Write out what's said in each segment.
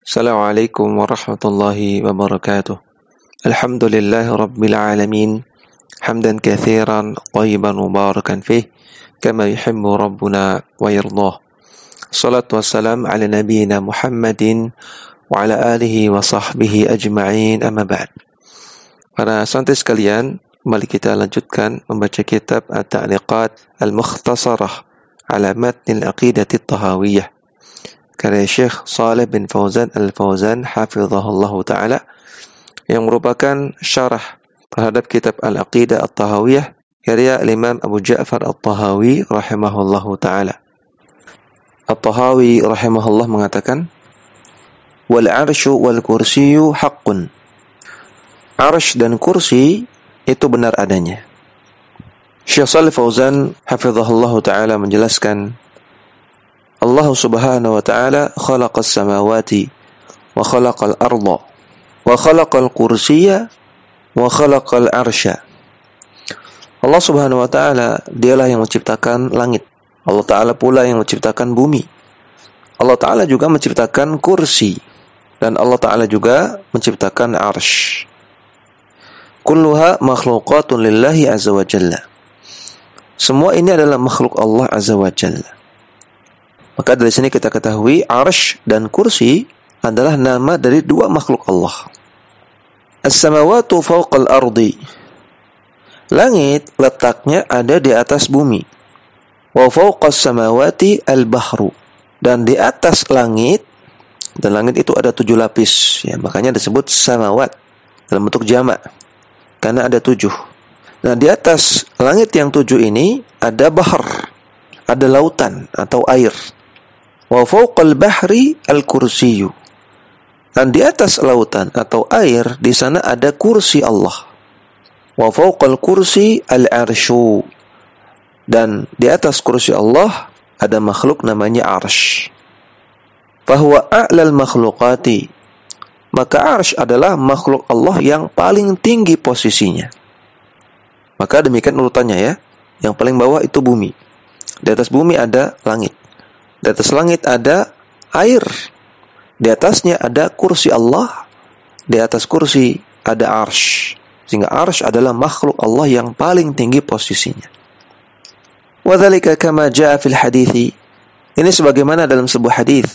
Assalamualaikum warahmatullahi wabarakatuh. Alhamdulillahi rabbil alamin. Hamdan katsiran thayyiban mubarakan fih kama yuhibbu rabbuna wa yardah. Salatu wassalam ala nabiyyina Muhammadin wa ala alihi wa sahbihi ajma'in, amma ba'd. Para santri sekalian, mari kita lanjutkan membaca kitab At-Ta'liqat Al-Mukhtasarah ala Matn Al-Aqidah At-Tahawiyah karya Syekh Shalih bin Fauzan Al-Fauzan hafizahullah ta'ala, yang merupakan syarah terhadap kitab Al-Aqidah At-Tahawiyah karya Imam Abu Ja'far At-Tahawi rahimahullah ta'ala. At-Tahawi rahimahullah mengatakan, wal arsyu wal kursiyyu haqqun. Arsy dan kursi itu benar adanya. Syekh Shalih Fauzan hafizahullah ta'ala menjelaskan, Allah subhanahu wa ta'ala khalaqas samawati wa khalaqal arda wa khalaqal kursiyya wa khalaqal arsya. Allah subhanahu wa ta'ala dialah yang menciptakan langit. Allah ta'ala pula yang menciptakan bumi. Allah ta'ala juga menciptakan kursi. Dan Allah ta'ala juga menciptakan arsy. Kulluha makhluqatun lillahi azza wa jalla. Semua ini adalah makhluk Allah azza wa jalla. Maka dari sini kita ketahui arsy dan kursi adalah nama dari dua makhluk Allah. As-samawatu fawqal ardi. Langit letaknya ada di atas bumi. Wa fawqas samawati al-bahru. Dan di atas langit, dan langit itu ada 7 lapis, ya, makanya disebut samawat dalam bentuk jamak karena ada 7. Nah, di atas langit yang 7 ini ada bahr, ada lautan atau air. Wa fawqal bahri al-kursiyyu. Dan di atas lautan atau air di sana ada kursi Allah. Wa fawqal kursi al-arsyu. Dan di atas kursi Allah ada makhluk namanya arsy. Fahuwa a'lal makhluqati. Maka arsy adalah makhluk Allah yang paling tinggi posisinya. Maka demikian urutannya ya. Yang paling bawah itu bumi. Di atas bumi ada langit. Di atas langit ada air. Di atasnya ada kursi Allah. Di atas kursi ada arsy. Sehingga arsy adalah makhluk Allah yang paling tinggi posisinya. Wa dzalika kama jaa fil hadithi. Ini sebagaimana dalam sebuah hadis.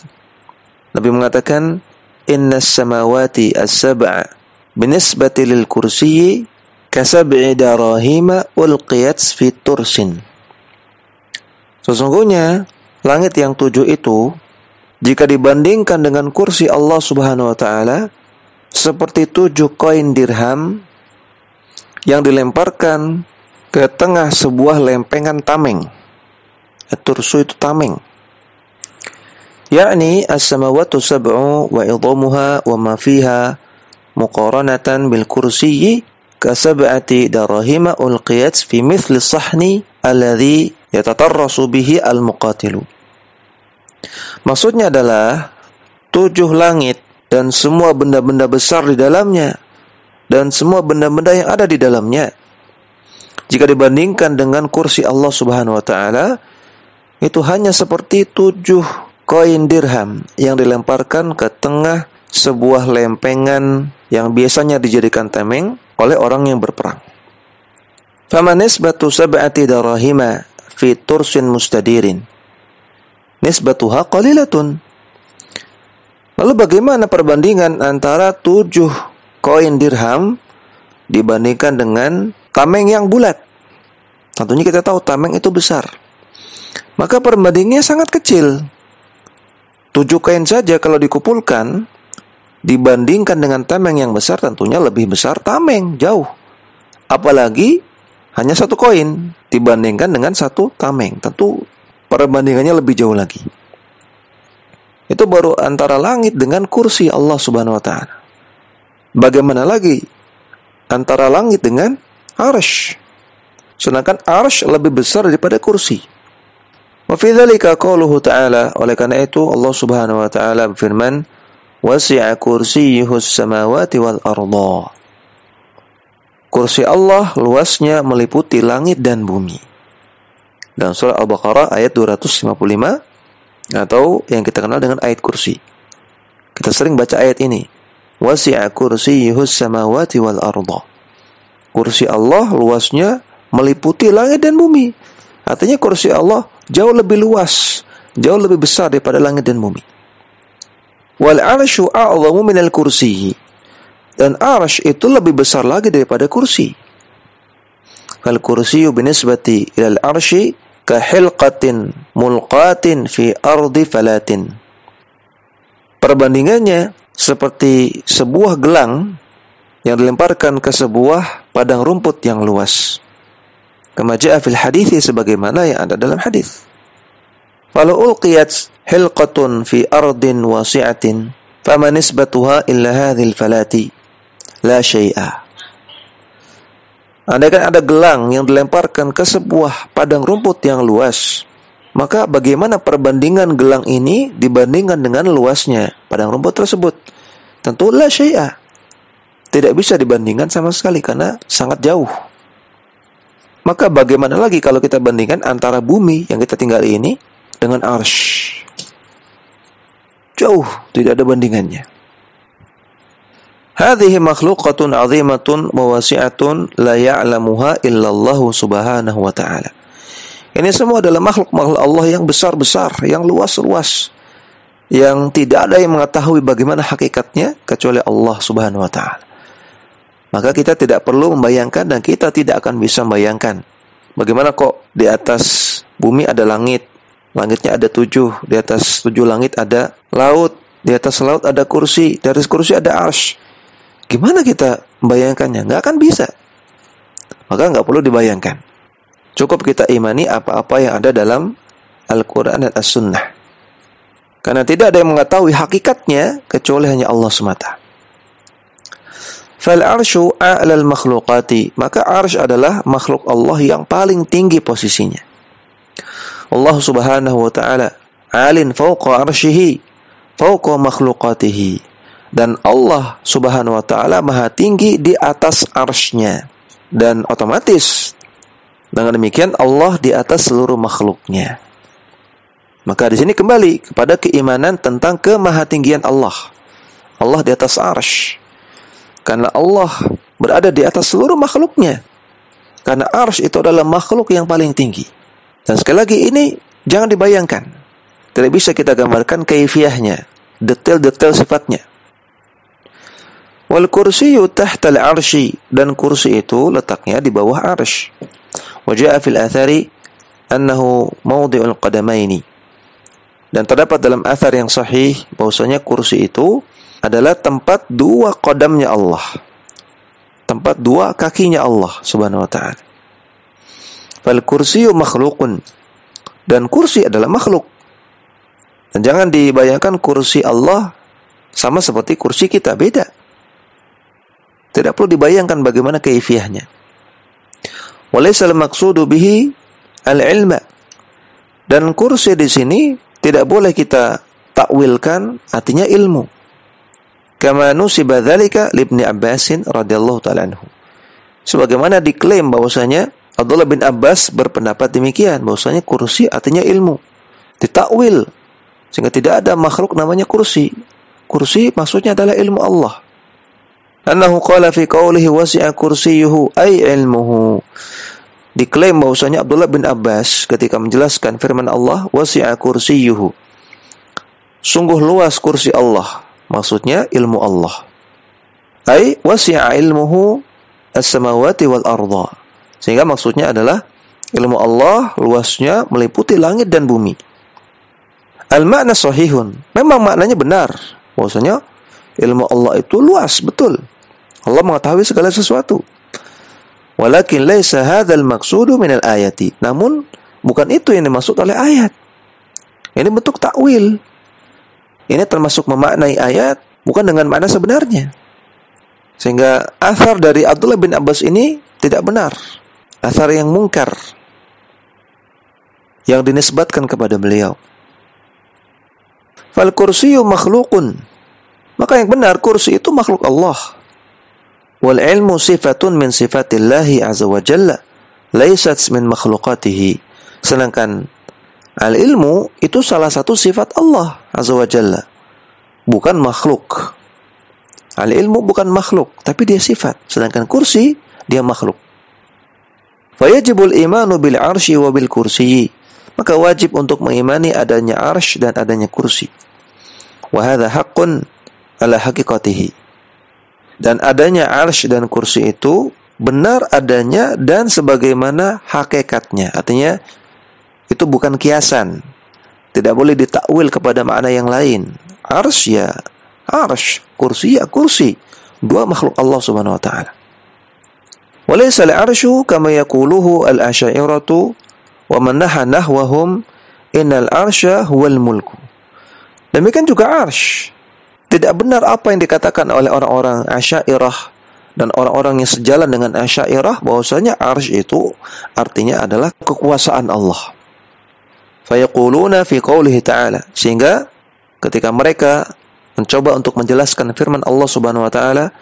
Nabi mengatakan, innas samawati as-sab'a binisbati lil kursiyyi kasab'i darahima ulqiyat fi tursin. Sesungguhnya langit yang 7 itu, jika dibandingkan dengan kursi Allah subhanahu wa ta'ala, seperti 7 koin dirham yang dilemparkan ke tengah sebuah lempengan tameng. Tursu itu tameng. Yakni as-samawatu sab'u wa idhamuha wa ma fiha muqaranatan bil kursiyyi kasab'ati darahima ulqiyat fi mithli sahni alladhi yatatarrasu bihi al-muqatilu. Maksudnya adalah 7 langit dan semua benda-benda besar di dalamnya dan semua benda-benda yang ada di dalamnya, jika dibandingkan dengan kursi Allah subhanahu wa ta'ala, itu hanya seperti 7 koin dirham yang dilemparkan ke tengah sebuah lempengan yang biasanya dijadikan tameng oleh orang yang berperang. Fama nisbatu sab'ati darahima fi tursin mustadirin nisbatuha qalilatun. Lalu bagaimana perbandingan antara 7 koin dirham dibandingkan dengan tameng yang bulat? Tentunya kita tahu tameng itu besar. Maka perbandingannya sangat kecil. 7 koin saja kalau dikumpulkan dibandingkan dengan tameng yang besar, tentunya lebih besar tameng, jauh. Apalagi hanya 1 koin dibandingkan dengan 1 tameng. Tentu perbandingannya lebih jauh lagi. Itu baru antara langit dengan kursi Allah subhanahu wa ta'ala. Bagaimana lagi antara langit dengan arsy? Sedangkan arsy lebih besar daripada kursi. Wa fi dzalika qauluhu ta'ala, oleh karena itu Allah subhanahu wa ta'ala berfirman, wasi'a kursiyyuhus samawati wal arda. Kursi Allah luasnya meliputi langit dan bumi. Dalam surah Al-Baqarah ayat 255, atau yang kita kenal dengan ayat kursi. Kita Kita sering baca ayat ini. Wasi'a kursiyyuhus samawati wal arda. Kursi Allah luasnya meliputi langit dan bumi. Artinya kursi Allah jauh lebih luas, jauh lebih besar daripada langit dan bumi. Wal arsyu a'zamu minal kursiyyi. Dan arsy itu lebih besar lagi daripada kursi. Fal kursiyyu binisbati ilal arsy ka hilqatin mulqatin fi ardi falatin. Perbandingannya seperti sebuah gelang yang dilemparkan ke sebuah padang rumput yang luas. Kama jaa fil hadithi, sebagaimana yang ada dalam hadis. Falau ulqiyat hilqatun fi ardin wasi'atin fama nisbatuha illa hadhil falati la syai'a. Andaikan ada gelang yang dilemparkan ke sebuah padang rumput yang luas, maka bagaimana perbandingan gelang ini dibandingkan dengan luasnya padang rumput tersebut? Tentu la syai'a. Tidak bisa dibandingkan sama sekali karena sangat jauh. Maka bagaimana lagi kalau kita bandingkan antara bumi yang kita tinggali ini dengan arsy? Jauh, tidak ada bandingannya. Hadhihi makhluqatun 'azimatun wa wasi'atun la ya'lamuha illallah subhanahu wa ta'ala. Ini semua adalah makhluk-makhluk Allah yang besar-besar, yang luas-luas, yang tidak ada yang mengetahui bagaimana hakikatnya kecuali Allah subhanahu wa ta'ala. Maka kita tidak perlu membayangkan dan kita tidak akan bisa membayangkan bagaimana kok di atas bumi ada langit, langitnya ada 7, di atas 7 langit ada laut, di atas laut ada kursi, dari kursi ada arsy. Gimana kita membayangkannya? Nggak akan bisa. Maka nggak perlu dibayangkan. Cukup kita imani apa-apa yang ada dalam Al-Quran dan As-Sunnah. Karena tidak ada yang mengetahui hakikatnya kecuali hanya Allah semata. Fal arsyu a'lal makhluqati. Maka arsy adalah makhluk Allah yang paling tinggi posisinya. Allah subhanahu wa ta'ala alin fawqa arsyihi fawqa makhluqatihi. Dan Allah subhanahu wa ta'ala maha tinggi di atas arsy-Nya. Dan otomatis dengan demikian Allah di atas seluruh makhluknya. Maka di sini kembali kepada keimanan tentang kemahatinggian Allah. Allah di atas arsy. Karena Allah berada di atas seluruh makhluknya. Karena arsy itu adalah makhluk yang paling tinggi. Dan sekali lagi ini jangan dibayangkan. Tidak bisa kita gambarkan kaifiyahnya, detail-detail sifatnya. Wal kursiyyu tahtal arsy, dan kursi itu letaknya di bawah arsy. Wa jaa fil athari annahu mawdi'ul qadamaini. Dan terdapat dalam athar yang sahih bahwasanya kursi itu adalah tempat dua qadamnya Allah. Tempat dua kakinya Allah subhanahu wa ta'ala. Fal kursiyyu makhluqun. Dan kursi adalah makhluk. Dan jangan dibayangkan kursi Allah sama seperti kursi kita, beda. Tidak perlu dibayangkan bagaimana kaifiyahnya. Walaysa al-maqsudu bihi al-ilma. Dan kursi di sini tidak boleh kita takwilkan artinya ilmu. Kama nusiba dzalika li Ibnu Abbasin radhiyallahu ta'ala anhu. Sebagaimana diklaim bahwasanya Abdullah bin Abbas berpendapat demikian, bahwasanya kursi artinya ilmu. Ditakwil sehingga tidak ada makhluk namanya kursi. Kursi maksudnya adalah ilmu Allah. Annahu qala fi qawlihi wasi'a kursiyyuhu ay ilmuhu. Diklaim bahwasanya Abdullah bin Abbas ketika menjelaskan firman Allah wasi'a kursiyyuhu, sungguh luas kursi Allah, maksudnya ilmu Allah. Ay wasi'a ilmuhu as-samawati wal arda. Sehingga maksudnya adalah ilmu Allah luasnya meliputi langit dan bumi. Al-ma'na sahihun. Memang maknanya benar. Bahwasanya ilmu Allah itu luas, betul. Allah mengetahui segala sesuatu. Walakin laisa hadzal maqsudu minal ayati. Namun bukan itu yang dimaksud oleh ayat. Ini bentuk takwil. Ini termasuk memaknai ayat bukan dengan makna sebenarnya. Sehingga athar dari Abdullah bin Abbas ini tidak benar. Athar yang mungkar yang dinisbatkan kepada beliau. Fal kursiyyu makhluqun. Maka yang benar kursi itu makhluk Allah. Wal ilmu sifatun min sifatillahi azza wa jalla, laysat min makhluqatihi. Sedangkan al ilmu itu salah satu sifat Allah azza wa jalla. bukan makhluk. Al-ilmu bukan makhluk, tapi dia sifat. Sedangkan kursi, dia makhluk. Fayajibul imanu bil arsy wa bil kursi. Maka wajib untuk mengimani adanya arsy dan adanya kursi. Wa hadza haqqun ala haqiqatihi. Dan adanya arsy dan kursi itu benar adanya dan sebagaimana hakikatnya. Artinya itu bukan kiasan. Tidak boleh ditakwil kepada makna yang lain. Arsy ya arsy, kursi ya kursi. Dua makhluk Allah Subhanahu wa taala. Walaysa al-arsyu kama yaquluhu al-asy'ariyatu wa man nahwahum innal arsya huwal mulku. Demikian juga arsy. Tidak benar apa yang dikatakan oleh orang-orang Asy'ariyah dan orang-orang yang sejalan dengan Asy'ariyah bahwasanya arsy itu artinya adalah kekuasaan Allah. Fayaquluna fi qoulihi ta'ala, sehingga ketika mereka mencoba untuk menjelaskan firman Allah Subhanahu wa taala,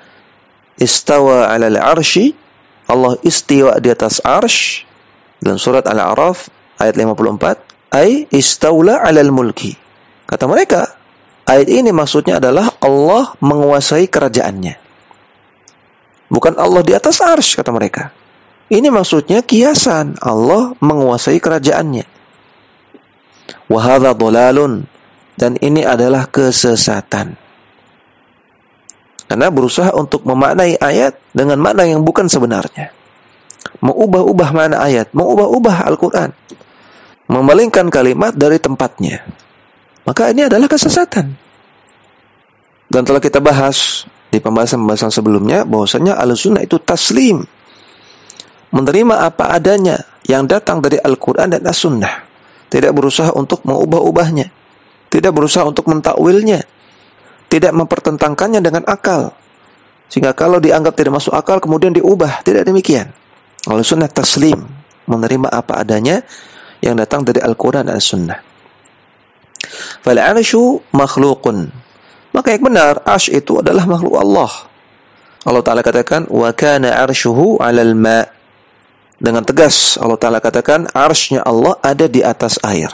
istawa 'alal 'arsy, Allah istiwa di atas arsy, dalam surat Al-A'raf ayat 54, ay istaula 'alal mulki. Kata mereka, ayat ini maksudnya adalah Allah menguasai kerajaannya. Bukan Allah di atas arsy, kata mereka. Ini maksudnya kiasan, Allah menguasai kerajaannya. Wa hadza dhalalun, dan ini adalah kesesatan. Karena berusaha untuk memaknai ayat dengan makna yang bukan sebenarnya. Mengubah-ubah makna ayat, mengubah-ubah Al-Quran. Memalingkan kalimat dari tempatnya. Maka ini adalah kesesatan. Dan telah kita bahas di pembahasan-pembahasan sebelumnya, bahwasanya Ahlussunnah itu taslim. Menerima apa adanya yang datang dari Al-Quran dan As-Sunnah. Tidak berusaha untuk mengubah-ubahnya. Tidak berusaha untuk mentakwilnya. Tidak mempertentangkannya dengan akal. Sehingga kalau dianggap tidak masuk akal, kemudian diubah. Tidak demikian. Ahlussunnah taslim. Menerima apa adanya yang datang dari Al-Quran dan As-Sunnah. Fal-arsyu makhlukun. Maka yang benar, arsy itu adalah makhluk Allah. Allah Ta'ala katakan, wa kana arsyuhu 'alal ma'. Dengan tegas Allah Ta'ala katakan, arsy-nya Allah ada di atas air.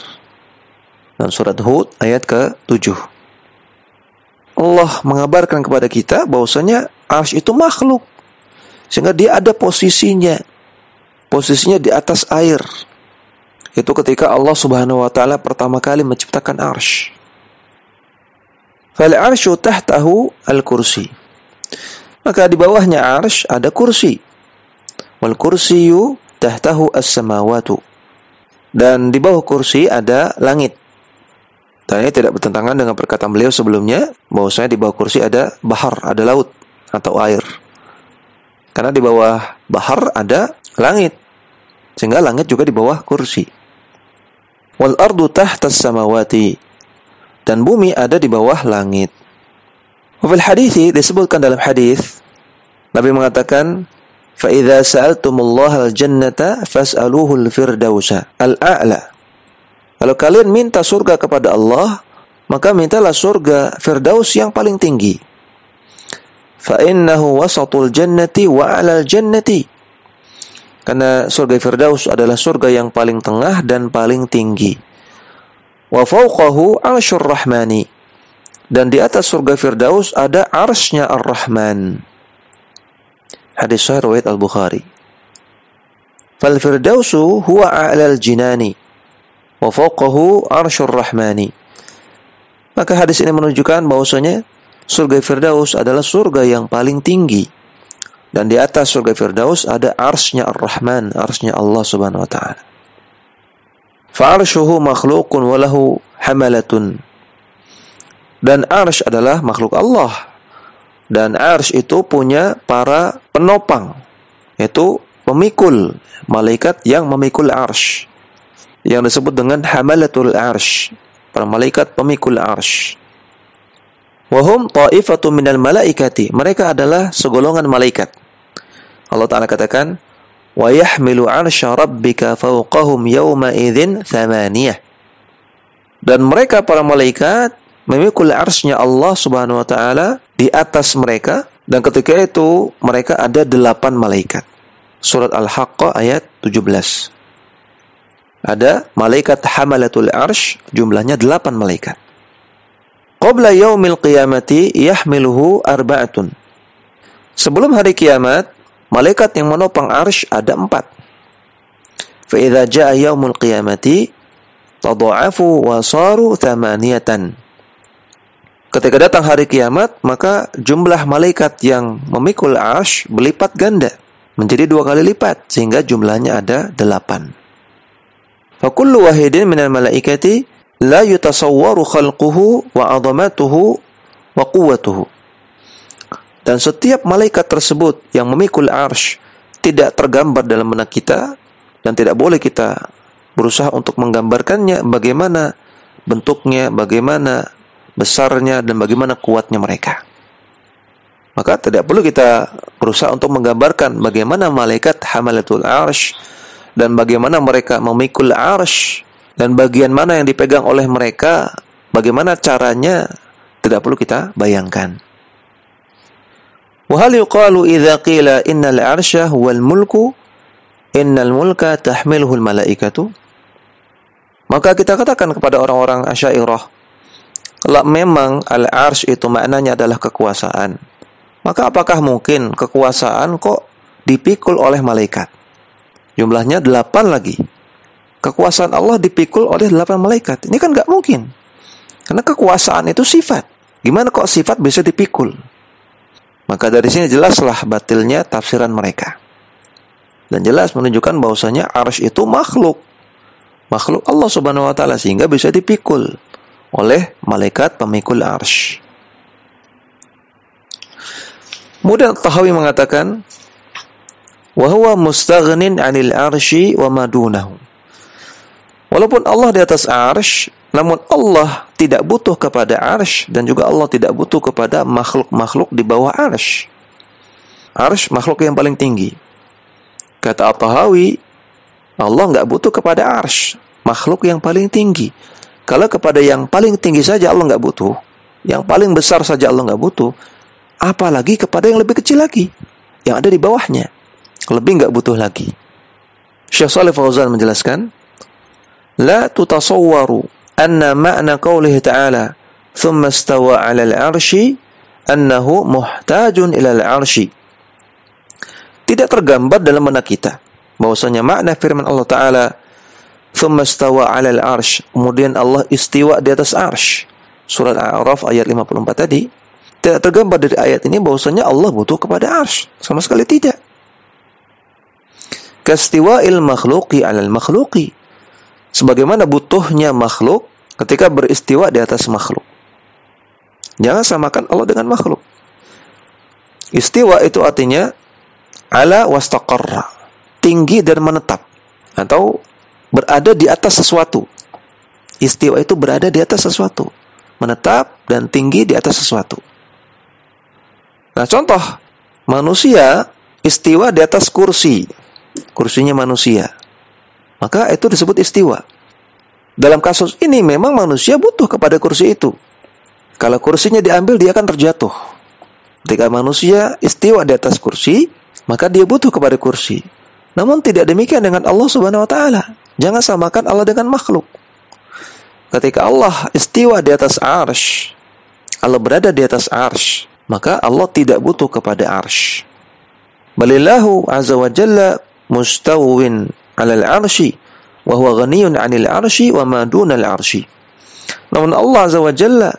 Dalam surat Hud ayat ke-7. Allah mengabarkan kepada kita bahwasanya arsy itu makhluk. Sehingga dia ada posisinya. Posisinya di atas air. Itu ketika Allah Subhanahu wa taala pertama kali menciptakan arsy. Fal arsyu tahtahu al-kursi. Maka di bawahnya arsy ada kursi. Wal kursiyyu tahtahu as-samawatu. Dan di bawah kursi ada langit. Dan ini tidak bertentangan dengan perkataan beliau sebelumnya, bahwasanya di bawah kursi ada bahar, ada laut atau air. Karena di bawah bahar ada langit, sehingga langit juga di bawah kursi. Wal ardu tahtas samawati, dan bumi ada di bawah langit. Wa fil hadithi, disebutkan dalam hadis, Nabi mengatakan, fa idza sa'altumullaha al-jannata fas'aluhu al-firdausa al-a'la. Kalau kalian minta surga kepada Allah, maka mintalah surga Firdaus yang paling tinggi. Fa innahu wasatul jannati wa 'alal jannati. Karena surga Firdaus adalah surga yang paling tengah dan paling tinggi. Wa fawqahu 'arsyur rahmani. Dan di atas surga Firdaus ada arsy-nya Ar-Rahman. Hadis sahih riwayat Al-Bukhari. Fal Firdausu huwa 'alal jinani. Wa fawqahu 'arsyur rahmani. Maka hadis ini menunjukkan bahwasanya surga Firdaus adalah surga yang paling tinggi. Dan di atas surga Firdaus ada arsy-nya Ar-Rahman, arsy-nya Allah Subhanahu wa taala. Fa arshuhu makhluqun wa lahu hamalatun. Dan arsy adalah makhluk Allah. Dan arsy itu punya para penopang, yaitu pemikul, malaikat yang memikul arsy, yang disebut dengan hamalatul arsy, para malaikat pemikul arsy. Wahum ta'ifatu minal malaikati, mereka adalah segolongan malaikat. Allah Ta'ala katakan, wa yahmilu arsya rabbika fawqahum yawma idzin thamaniyah. Dan mereka para malaikat memikul arsy-nya Allah Subhanahu wa taala di atas mereka, dan ketika itu mereka ada 8 malaikat. Surat Al-Haqqah ayat 17. Ada malaikat hamalatul arsy, jumlahnya 8 malaikat. Qabla yaumil qiyamati yahmiluhu arba'atun. Sebelum hari kiamat, malaikat yang menopang arsy ada 4. Fa idza jaa yaumul qiyamati tadha'afu wa saru 8. Ketika datang hari kiamat, maka jumlah malaikat yang memikul arsy berlipat ganda, menjadi 2 kali lipat, sehingga jumlahnya ada 8. Fa kullu wahidin minal malaikati la yutasawwaru khalquhu wa 'azamatuhu wa quwwatuhu. Dan setiap malaikat tersebut yang memikul arsy tidak tergambar dalam benak kita, dan tidak boleh kita berusaha untuk menggambarkannya bagaimana bentuknya, bagaimana besarnya, dan bagaimana kuatnya mereka. Maka tidak perlu kita berusaha untuk menggambarkan bagaimana malaikat hamalatul arsy dan bagaimana mereka memikul arsy dan bagian mana yang dipegang oleh mereka, bagaimana caranya, tidak perlu kita bayangkan. Wa hal yuqalu idza qila innal arsya huwal mulku innal mulka tahmiluhul malaikatu. Maka kita katakan kepada orang-orang Asy'ariyah, kalau memang al-arsy itu maknanya adalah kekuasaan, maka apakah mungkin kekuasaan kok dipikul oleh malaikat? Jumlahnya 8 lagi. Kekuasaan Allah dipikul oleh 8 malaikat. Ini kan nggak mungkin. Karena kekuasaan itu sifat. Gimana kok sifat bisa dipikul? Maka dari sini jelaslah batilnya tafsiran mereka. Dan jelas menunjukkan bahwasanya arsy itu makhluk. Makhluk Allah Subhanahu wa taala, sehingga bisa dipikul oleh malaikat pemikul arsy. Kemudian Tahawi mengatakan, wa huwa mustaghnin 'anil arsy wa ma dunahu. Walaupun Allah di atas arsy, namun Allah tidak butuh kepada arsy, dan juga Allah tidak butuh kepada makhluk-makhluk di bawah arsy. Arsy makhluk yang paling tinggi. Kata At-Tahawi, Allah nggak butuh kepada arsy, makhluk yang paling tinggi. Kalau kepada yang paling tinggi saja Allah nggak butuh, yang paling besar saja Allah nggak butuh, apalagi kepada yang lebih kecil lagi, yang ada di bawahnya, lebih nggak butuh lagi. Syekh Shalih Fauzan menjelaskan, la tutasawwaru anna ma'na qawlihi ta'ala thumma istawa 'ala al-'arsy annahu muhtajun ila al-'arsy. Tidak tergambar dalam benak kita bahwasanya makna firman Allah Ta'ala thumma istawa 'ala al-'arsy, kemudian Allah istiwa di atas arsy, surat Al-A'raf ayat 54 tadi, tidak tergambar dari ayat ini bahwasanya Allah butuh kepada arsy, sama sekali tidak. Kastiwa'il makhluqi 'alal makhluqi, sebagaimana butuhnya makhluk ketika beristiwa di atas makhluk. Jangan samakan Allah dengan makhluk. Istiwa itu artinya ala wastaqarra, tinggi dan menetap, atau berada di atas sesuatu. Istiwa itu berada di atas sesuatu, menetap dan tinggi di atas sesuatu. Nah, contoh, manusia istiwa di atas kursi, kursinya manusia, maka itu disebut istiwa. Dalam kasus ini memang manusia butuh kepada kursi itu. Kalau kursinya diambil, dia akan terjatuh. Ketika manusia istiwa di atas kursi, maka dia butuh kepada kursi. Namun tidak demikian dengan Allah Subhanahu wa taala. Jangan samakan Allah dengan makhluk. Ketika Allah istiwa di atas arsy, Allah berada di atas arsy, maka Allah tidak butuh kepada arsy. Balillahu azza wa jalla mustawin 'alal arsy wa huwa ghaniyun 'anil arsy wa ma dunal arsy. Namun Allah azza wa jalla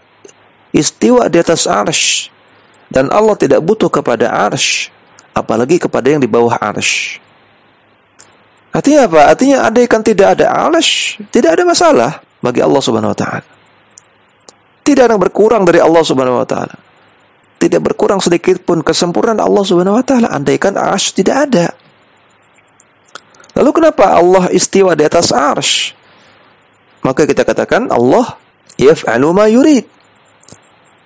istiwa di atas arsy, dan Allah tidak butuh kepada arsy, apalagi kepada yang di bawah arsy. Artinya apa? Artinya andaikan tidak ada arsy, tidak ada masalah bagi Allah Subhanahu wa taala. Tidak ada yang berkurang dari Allah Subhanahu wa taala. Tidak berkurang sedikit pun kesempurnaan Allah Subhanahu wa taala andaikan arsy tidak ada. Lalu kenapa Allah istiwa di atas arsy? Maka kita katakan Allah yaf'alu ma yurid.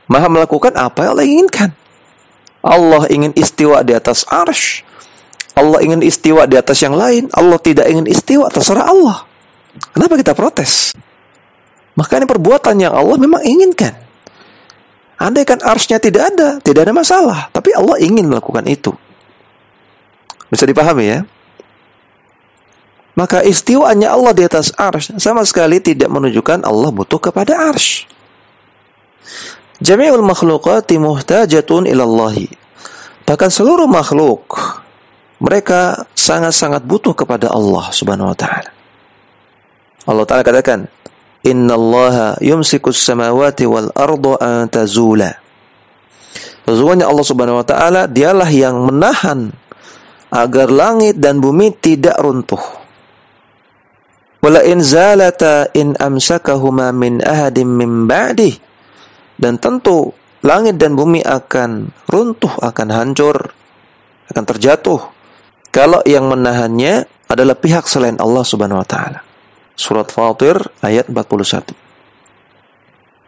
Maha melakukan apa yang Allah inginkan. Allah ingin istiwa di atas arsy, Allah ingin istiwa di atas yang lain, Allah tidak ingin istiwa, terserah Allah. Kenapa kita protes? Maka ini perbuatan yang Allah memang inginkan. Andaikan arsy-nya tidak ada masalah, tapi Allah ingin melakukan itu. Bisa dipahami ya? Maka istiwanya Allah di atas arsy sama sekali tidak menunjukkan Allah butuh kepada arsy. Jami'ul makhluqati muhtajatun ilallahi. Bahkan seluruh makhluk, mereka sangat-sangat butuh kepada Allah Subhanahu wa ta'ala. Allah Ta'ala katakan, Innallaha yumsikus samawati wal arda an tazula. Sesungguhnya Allah Subhanahu wa ta'ala dialah yang menahan agar langit dan bumi tidak runtuh. Wala in zalata in amsakahuma min ahadin min ba'dih. Dan tentu langit dan bumi akan runtuh, akan hancur, akan terjatuh kalau yang menahannya adalah pihak selain Allah Subhanahu wa ta'ala. Surat Fatir ayat 41.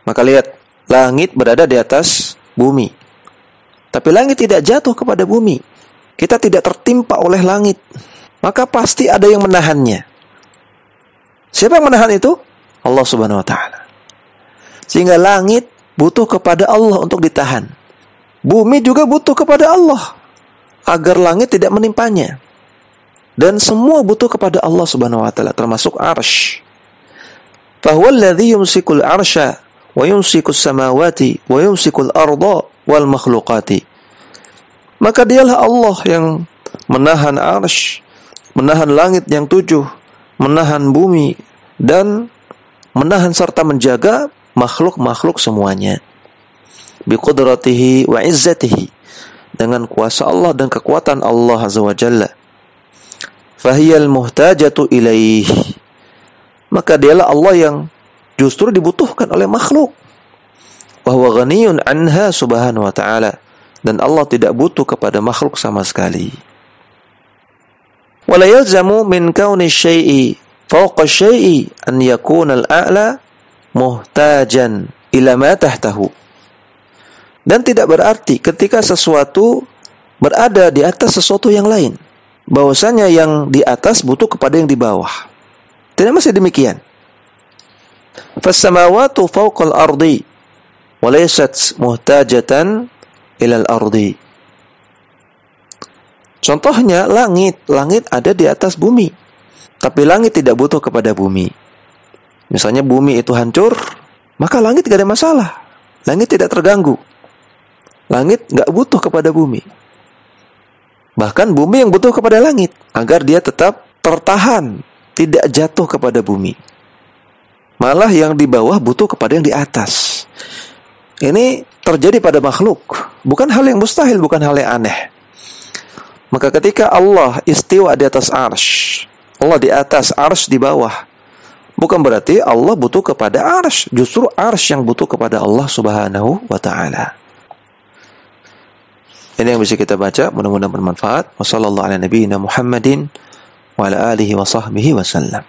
Maka lihat, langit berada di atas bumi. Tapi langit tidak jatuh kepada bumi. Kita tidak tertimpa oleh langit. Maka pasti ada yang menahannya. Siapa yang menahan itu? Allah Subhanahu wa ta'ala. Sehingga langit butuh kepada Allah untuk ditahan. Bumi juga butuh kepada Allah agar langit tidak menimpanya. Dan semua butuh kepada Allah Subhanahu wa ta'ala, termasuk arsy. Fahuwa alladhi yumsikul arsya wa yumsikus samawati wa yumsikul arda wal makhluqati. Maka dialah Allah yang menahan arsy, menahan langit yang 7, menahan bumi, dan menahan serta menjaga makhluk-makhluk semuanya. Biqudratihi wa izzatihi. Dengan kuasa Allah dan kekuatan Allah Azza wa Jalla. Fahiyal muhtajatu ilaih. Maka dialah Allah yang justru dibutuhkan oleh makhluk. Wa huwa ghaniyun anha subhanahu wa ta'ala. Dan Allah tidak butuh kepada makhluk sama sekali. Wa la yalzamu min kauni syai'i fawqa syai'i an yakuna al-a'la muhtajan ila ma tahtahu. Dan tidak berarti ketika sesuatu berada di atas sesuatu yang lain, bahwasanya yang di atas butuh kepada yang di bawah. Tidak mesti demikian. Fas-samawatu fawqa al-ardi wa laysat muhtajatan ila al-ardi. Contohnya langit ada di atas bumi, tapi langit tidak butuh kepada bumi. Misalnya bumi itu hancur, maka langit tidak ada masalah. Langit tidak terganggu. Langit nggak butuh kepada bumi. Bahkan bumi yang butuh kepada langit, agar dia tetap tertahan, tidak jatuh kepada bumi. Malah yang di bawah butuh kepada yang di atas. Ini terjadi pada makhluk. Bukan hal yang mustahil, bukan hal yang aneh. Maka ketika Allah istiwa di atas arsy, Allah di atas, arsy di bawah, bukan berarti Allah butuh kepada arsy. Justru arsy yang butuh kepada Allah Subhanahu wa ta'ala. Ini yang bisa kita baca, mudah-mudahan bermanfaat. Wassallallahu ala nabiyyina Muhammadin wa ala alihi wa sahbihi wasallam.